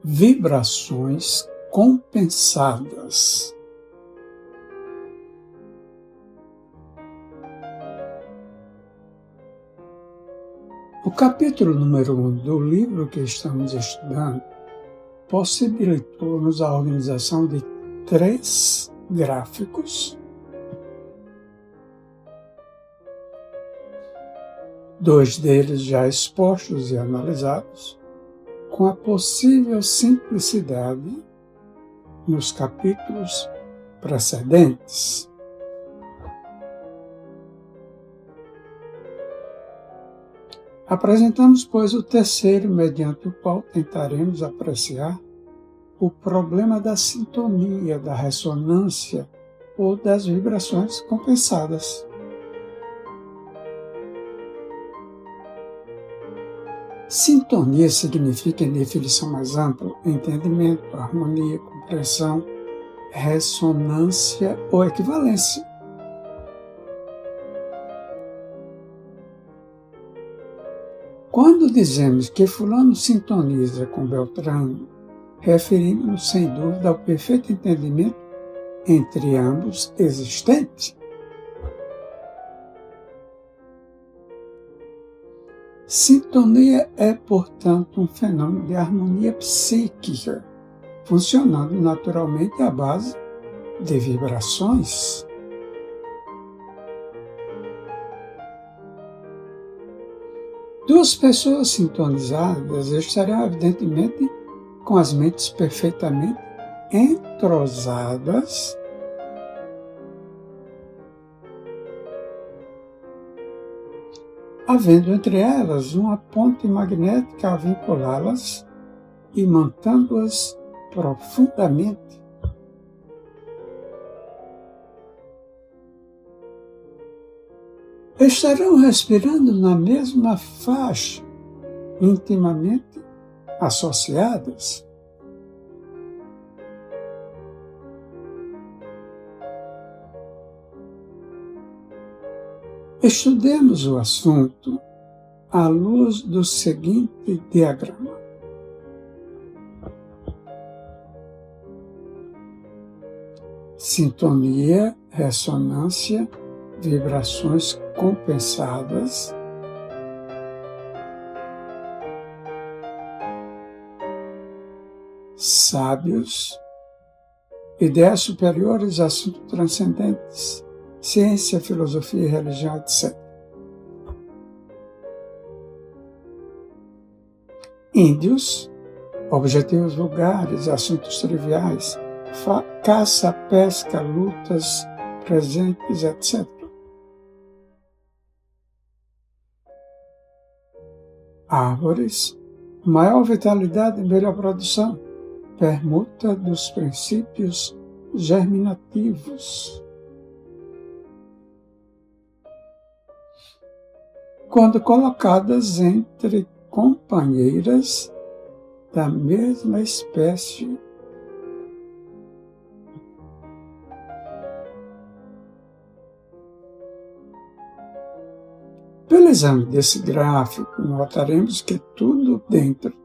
Vibrações compensadas. O capítulo número 1 do livro que estamos estudando possibilitou-nos a organização de 3 gráficos, 2 deles já expostos e analisados, com a possível simplicidade nos capítulos precedentes. Apresentamos, pois, o terceiro, mediante o qual tentaremos apreciar o problema da sintonia, da ressonância ou das vibrações compensadas. Sintonia significa, em definição mais ampla, entendimento, harmonia, compreensão, ressonância ou equivalência. Quando dizemos que fulano sintoniza com Beltrano, referimos-nos sem dúvida ao perfeito entendimento entre ambos existente. Sintonia é, portanto, um fenômeno de harmonia psíquica, funcionando naturalmente à base de vibrações. Duas pessoas sintonizadas estarão, evidentemente, com as mentes perfeitamente entrosadas, havendo entre elas uma ponte magnética a vinculá-las e mantendo-as profundamente. Estarão respirando na mesma faixa, intimamente associadas. Estudemos o assunto à luz do seguinte diagrama. Sintonia, ressonância, vibrações compensadas, sábios, ideias superiores, assuntos transcendentes, ciência, filosofia, religião, etc. Índios, objetivos vulgares, assuntos triviais, caça, pesca, lutas, presentes, etc. Árvores, maior vitalidade e melhor produção, permuta dos princípios germinativos. Quando colocadas entre companheiras da mesma espécie. Pelo exame desse gráfico, notaremos que tudo dentro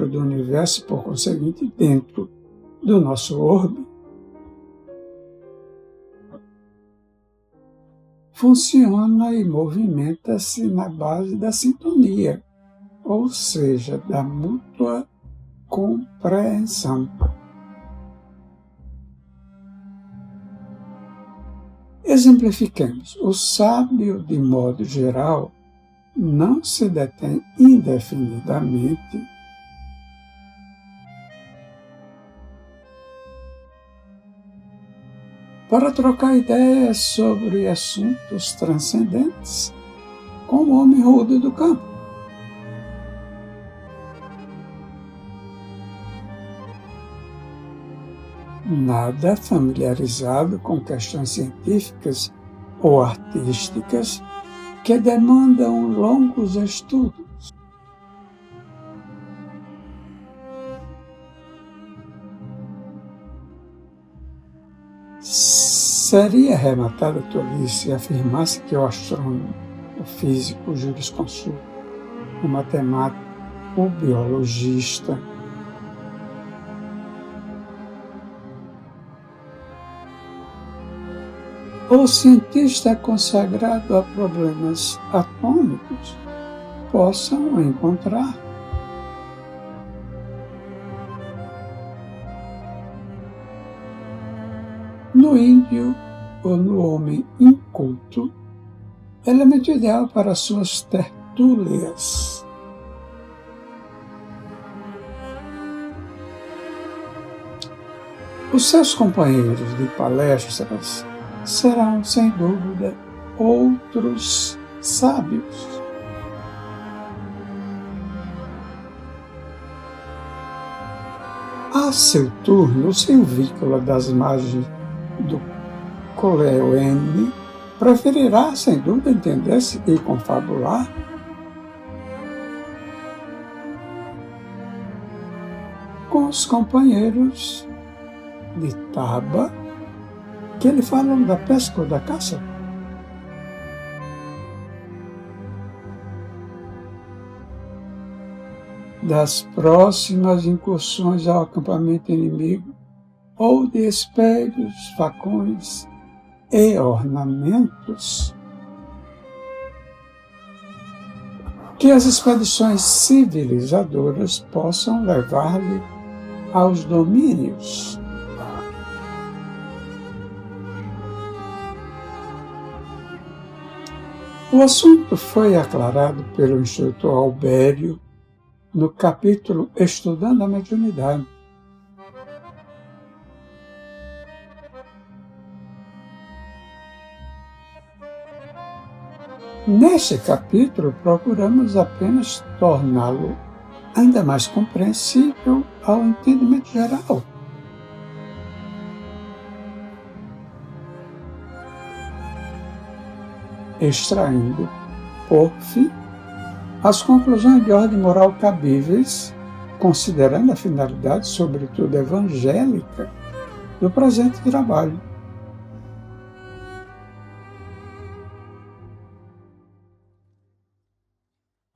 do universo, por conseguinte, dentro do nosso orbe, funciona e movimenta-se na base da sintonia, ou seja, da mútua compreensão. Exemplificamos. O sábio, de modo geral, não se detém indefinidamente para trocar ideias sobre assuntos transcendentes com o homem rude do campo. Nada familiarizado com questões científicas ou artísticas que demandam longos estudos. Seria arrematada tolice se afirmasse que o astrônomo, o físico, o jurisconsulto, o matemático o biologista. O cientista consagrado a problemas atômicos possam encontrar. No índio ou no homem inculto, elemento ideal para suas tertúlias. Os seus companheiros de palestras serão, sem dúvida, outros sábios. A seu turno, o silvícola das margens do Coleoene preferirá, sem dúvida, entender-se e confabular. Com os companheiros de Taba, que lhe falam da pesca ou da caça. Das próximas incursões ao acampamento inimigo, ou de espelhos, facões e ornamentos, que as expedições civilizadoras possam levar-lhe aos domínios. O assunto foi aclarado pelo instrutor Albério no capítulo Estudando a Mediunidade. Neste capítulo, procuramos apenas torná-lo ainda mais compreensível ao entendimento geral. Extraindo, por fim, as conclusões de ordem moral cabíveis, considerando a finalidade, sobretudo evangélica, do presente trabalho.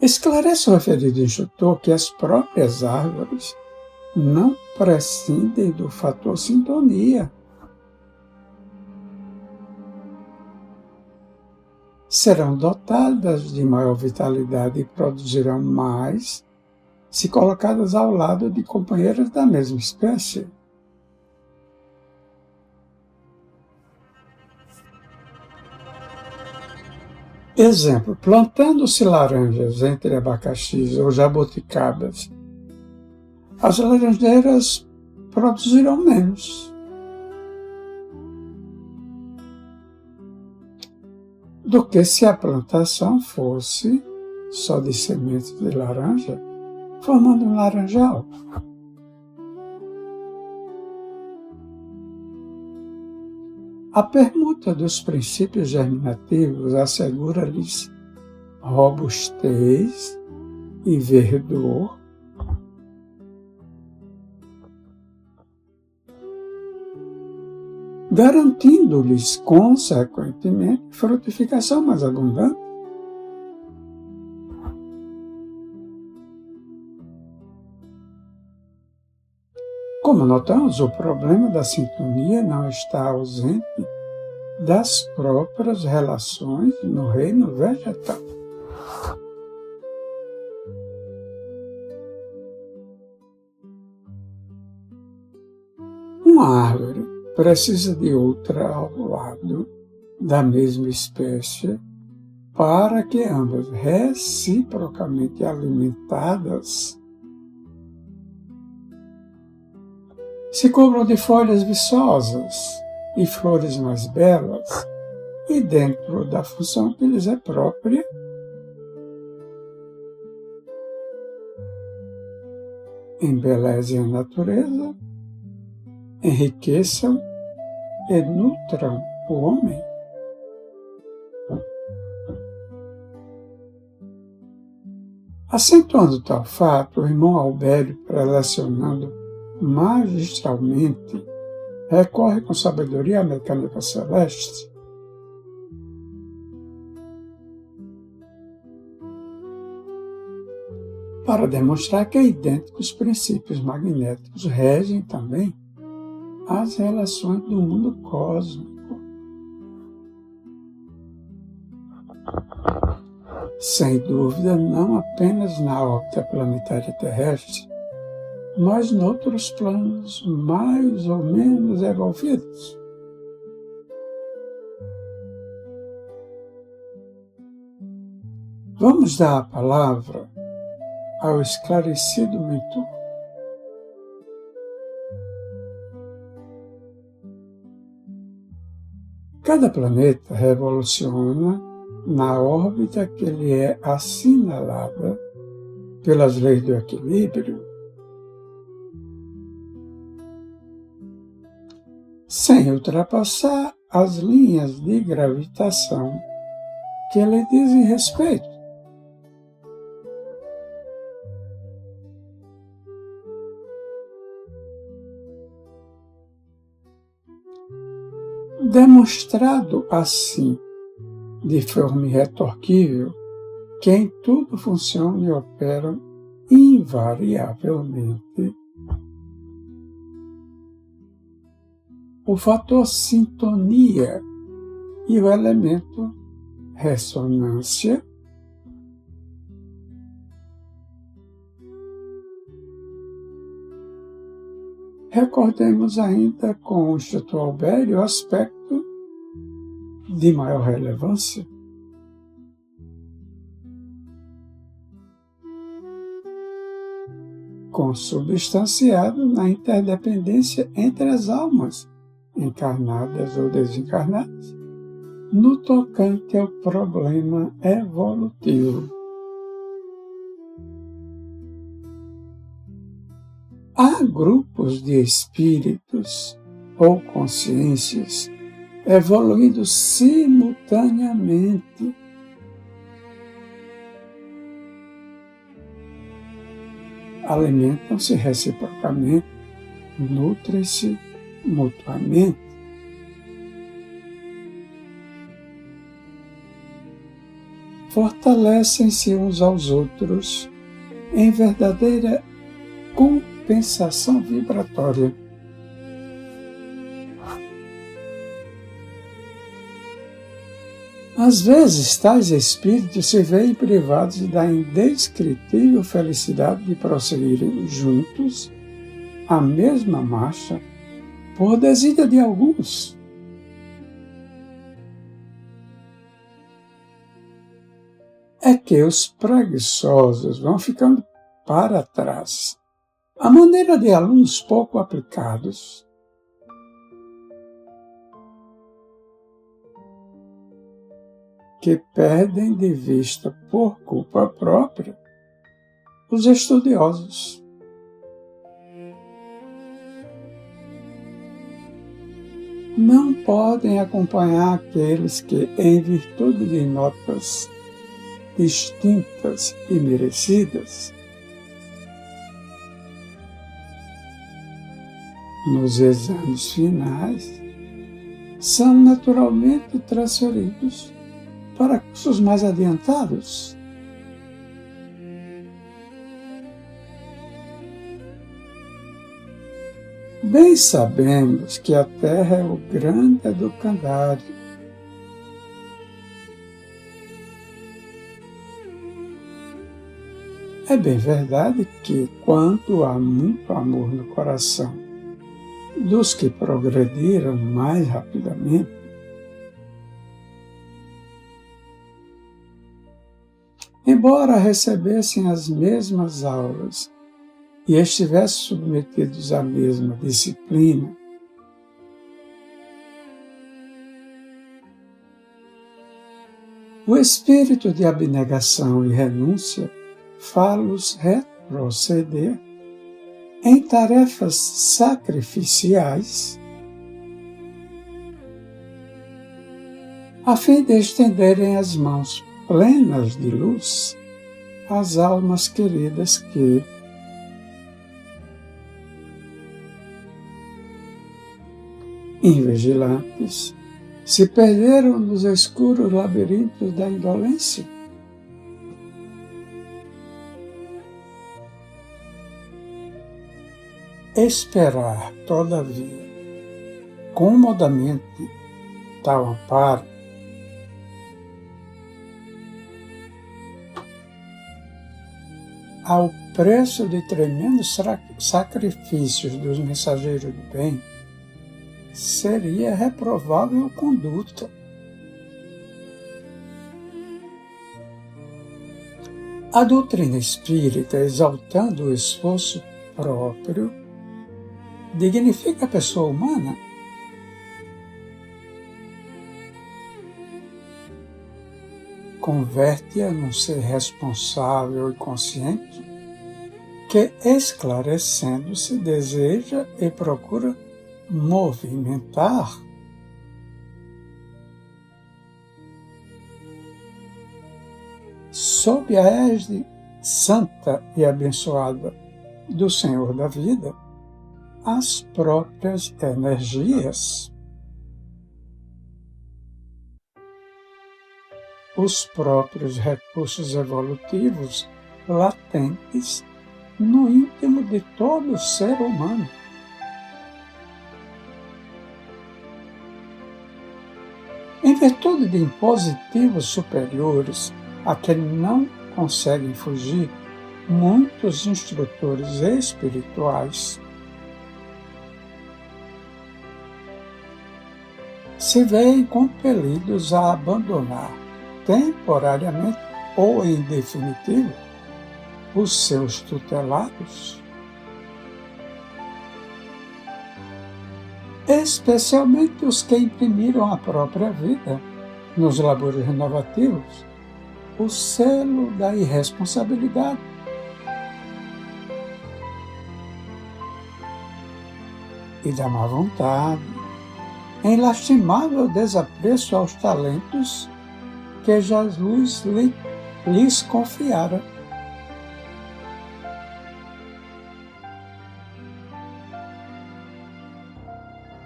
Esclarece o referido instrutor que as próprias árvores não prescindem do fator sintonia. Serão dotadas de maior vitalidade e produzirão mais se colocadas ao lado de companheiros da mesma espécie. Exemplo, plantando-se laranjas entre abacaxis ou jabuticabas, as laranjeiras produzirão menos. Do que se a plantação fosse só de sementes de laranja, formando um laranjal. A permuta dos princípios germinativos assegura-lhes robustez e verdor, garantindo-lhes, consequentemente, frutificação mais abundante. Como notamos, o problema da sintonia não está ausente das próprias relações no reino vegetal. Uma árvore precisa de outra ao lado da mesma espécie para que ambas, reciprocamente alimentadas, se cubram de folhas viçosas e flores mais belas, e dentro da função que lhes é própria, embelezem a natureza, enriqueçam e nutram o homem. Acentuando tal fato, o irmão Albério, prelecionando magistralmente, recorre com sabedoria à mecânica celeste. para demonstrar que idênticos princípios magnéticos regem também as relações do mundo cósmico. Sem dúvida, não apenas na órbita planetária terrestre, mas noutros planos mais ou menos evolvidos. Vamos dar a palavra ao esclarecido mentor. Cada planeta revoluciona na órbita que lhe é assinalada pelas leis do equilíbrio, sem ultrapassar as linhas de gravitação que lhe dizem respeito. Demonstrado assim, de forma irretorquível, que em tudo funciona e opera invariavelmente o fator sintonia e o elemento ressonância, recordemos ainda com o Instituto Albério o aspecto de maior relevância. Consubstanciado na interdependência entre as almas, encarnadas ou desencarnadas, no tocante ao problema evolutivo. Há grupos de espíritos ou consciências evoluindo simultaneamente. Alimentam-se reciprocamente, nutrem-se mutuamente. Fortalecem-se uns aos outros em verdadeira compensação vibratória. Às vezes, tais espíritos se veem privados da indescritível felicidade de prosseguirem juntos a mesma marcha por desídia de alguns. É que os preguiçosos vão ficando para trás, à maneira de alunos pouco aplicados. Que perdem de vista por culpa própria os estudiosos. Não podem acompanhar aqueles que, em virtude de notas distintas e merecidas, nos exames finais, são naturalmente transferidos para cursos mais adiantados. Bem sabemos que a Terra é o grande educandário. É bem verdade que, quando há muito amor no coração dos que progrediram mais rapidamente, embora recebessem as mesmas aulas e estivessem submetidos à mesma disciplina, o espírito de abnegação e renúncia faz-los retroceder em tarefas sacrificiais a fim de estenderem as mãos plenas de luz às almas queridas que, invigilantes, se perderam nos escuros labirintos da indolência. Esperar, todavia, comodamente tal amparo, ao preço de tremendos sacrifícios dos mensageiros do bem, seria reprovável conduta. A doutrina espírita, exaltando o esforço próprio, dignifica a pessoa humana. Converte-a num ser responsável e consciente que, esclarecendo-se, deseja e procura movimentar sob a égide santa e abençoada do Senhor da vida as próprias energias, os próprios recursos evolutivos latentes no íntimo de todo ser humano. Em virtude de impositivos superiores a que não conseguem fugir muitos instrutores espirituais, se veem compelidos a abandonar temporariamente ou em definitivo os seus tutelados, especialmente os que imprimiram a própria vida nos labores renovativos o selo da irresponsabilidade. E da má vontade, em lastimável desapreço aos talentos que Jesus lhes confiara.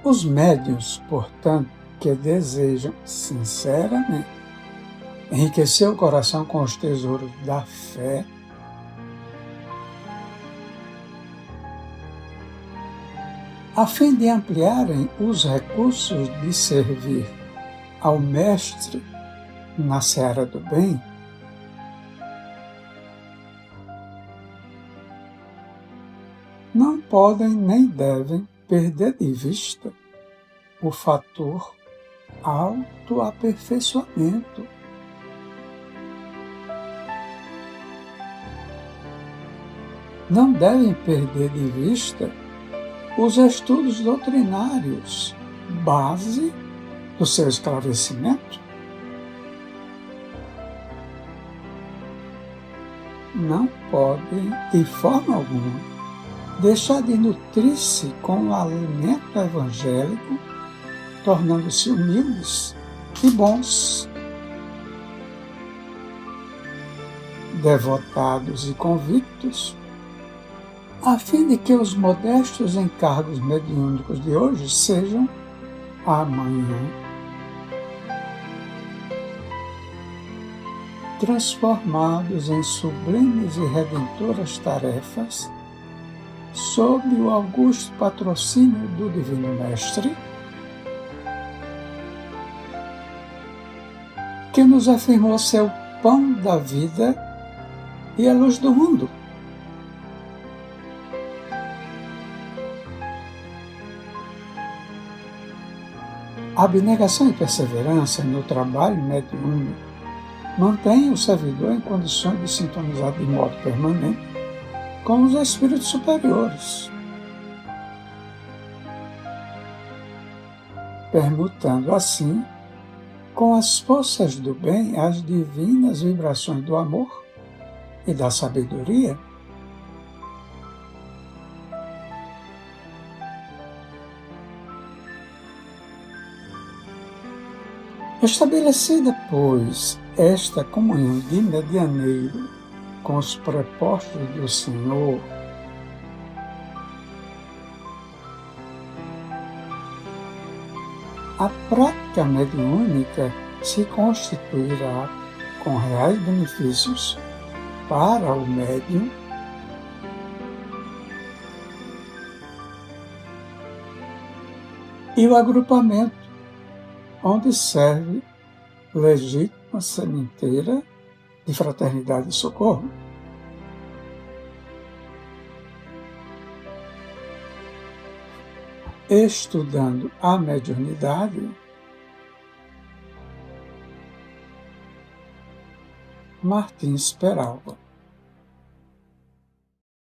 Os médiuns, portanto, que desejam sinceramente enriquecer o coração com os tesouros da fé, a fim de ampliarem os recursos de servir ao Mestre na seara do bem, não podem nem devem perder de vista o fator autoaperfeiçoamento. Não devem perder de vista os estudos doutrinários, base do seu esclarecimento. Não podem, de forma alguma, deixar de nutrir-se com o alimento evangélico, tornando-se humildes e bons, devotados e convictos, a fim de que os modestos encargos mediúnicos de hoje sejam, amanhã, transformados em sublimes e redentoras tarefas sob o augusto patrocínio do Divino Mestre, que nos afirmou ser o pão da vida e a luz do mundo. A abnegação e perseverança no trabalho mediúnico mantém o servidor em condições de sintonizar de modo permanente com os espíritos superiores, permutando assim com as forças do bem as divinas vibrações do amor e da sabedoria. Estabelecida, pois, esta comunhão de medianeiro com os prepostos do Senhor, a prática mediúnica se constituirá com reais benefícios para o médium e o agrupamento, onde serve legítima sementeira de fraternidade e socorro. Estudando a mediunidade, Martins Peralva.